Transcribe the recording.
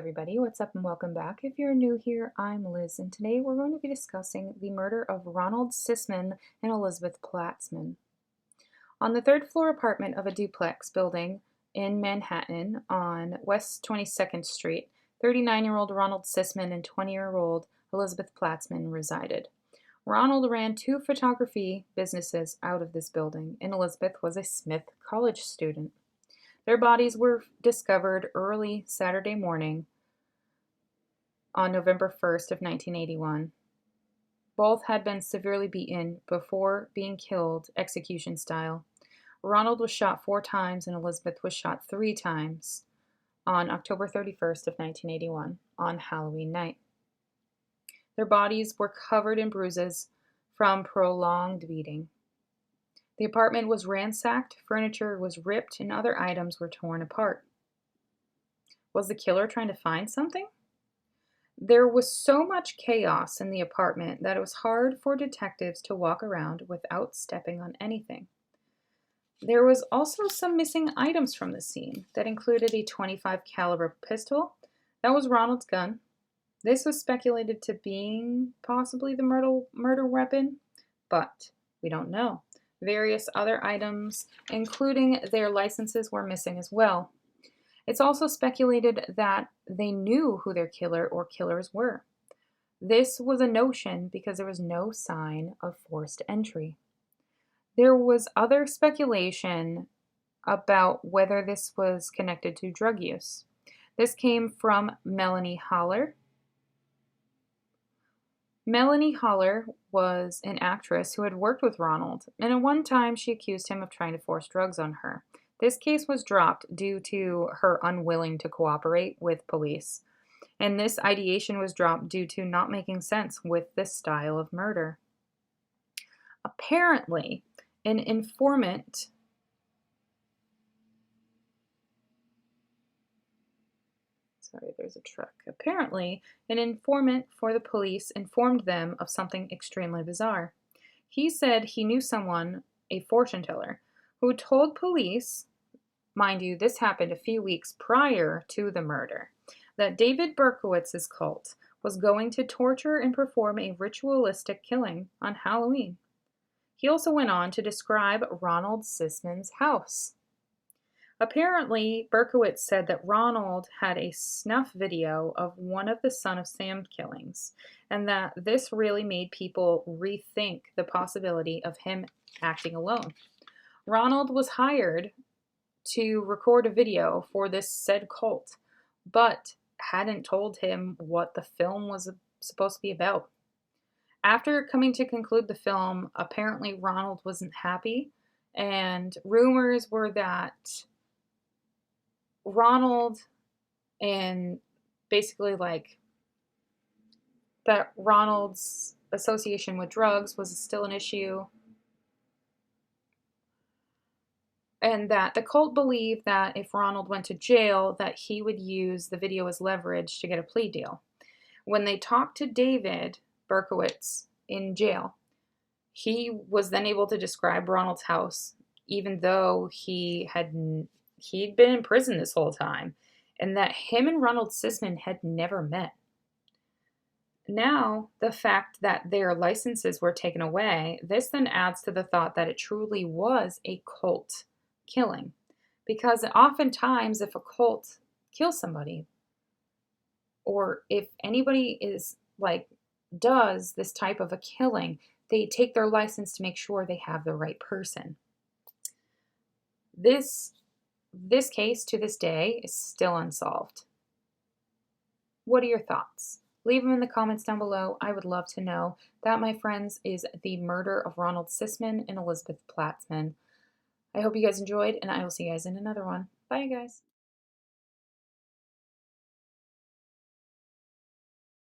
everybody, what's up and welcome back. If you're new here, I'm Liz, and today we're going to be discussing the murder of Ronald Sisman and Elizabeth Platzman. On the third floor apartment of a duplex building in Manhattan on West 22nd Street, 39-year-old Ronald Sisman and 20-year-old Elizabeth Platzman resided. Ronald ran two photography businesses out of this building, and Elizabeth was a Smith College student. Their bodies were discovered early Saturday morning on November 1st of 1981. Both had been severely beaten before being killed execution style. Ronald was shot 4 times and Elizabeth was shot 3 times on October 31st of 1981 on Halloween night. Their bodies were covered in bruises from prolonged beating. The apartment was ransacked, furniture was ripped, and other items were torn apart. Was the killer trying to find something? There was so much chaos in the apartment that it was hard for detectives to walk around without stepping on anything. There was also some missing items from the scene that included a .25 caliber pistol. That was Ronald's gun. This was speculated to being possibly the murder weapon, but we don't know. Various other items, including their licenses, were missing as well. It's also speculated that they knew who their killer or killers were. This was a notion because there was no sign of forced entry. There was other speculation about whether this was connected to drug use. This came from Melanie Holler. Melanie Holler was an actress who had worked with Ronald, and at one time she accused him of trying to force drugs on her. This case was dropped due to her unwilling to cooperate with police, and this ideation was dropped due to not making sense with this style of murder. Apparently, an informant Apparently, an informant for the police informed them of something extremely bizarre. He said he knew someone, a fortune teller, who told police, mind you, this happened a few weeks prior to the murder, that David Berkowitz's cult was going to torture and perform a ritualistic killing on Halloween. He also went on to describe Ronald Sisman's house. Apparently, Berkowitz said that Ronald had a snuff video of one of the Son of Sam killings, and that this really made people rethink the possibility of him acting alone. Ronald was hired to record a video for this said cult, but hadn't told him what the film was supposed to be about. After coming to conclude the film, apparently Ronald wasn't happy, and rumors were that Ronald and basically that Ronald's association with drugs was still an issue, and that the cult believed that if Ronald went to jail that he would use the video as leverage to get a plea deal. When they talked to David Berkowitz in jail, he was then able to describe Ronald's house, even though he'd been in prison this whole time, and that him and Ronald Sisman had never met. Now, the fact that their licenses were taken away, this then adds to the thought that it truly was a cult killing. Because oftentimes, if a cult kills somebody, or if anybody does this type of a killing, they take their license to make sure they have the right person. This case, to this day, is still unsolved. What are your thoughts? Leave them in the comments down below. I would love to know. That, my friends, is the murder of Ronald Sisman and Elizabeth Platzman. I hope you guys enjoyed, and I will see you guys in another one. Bye, guys.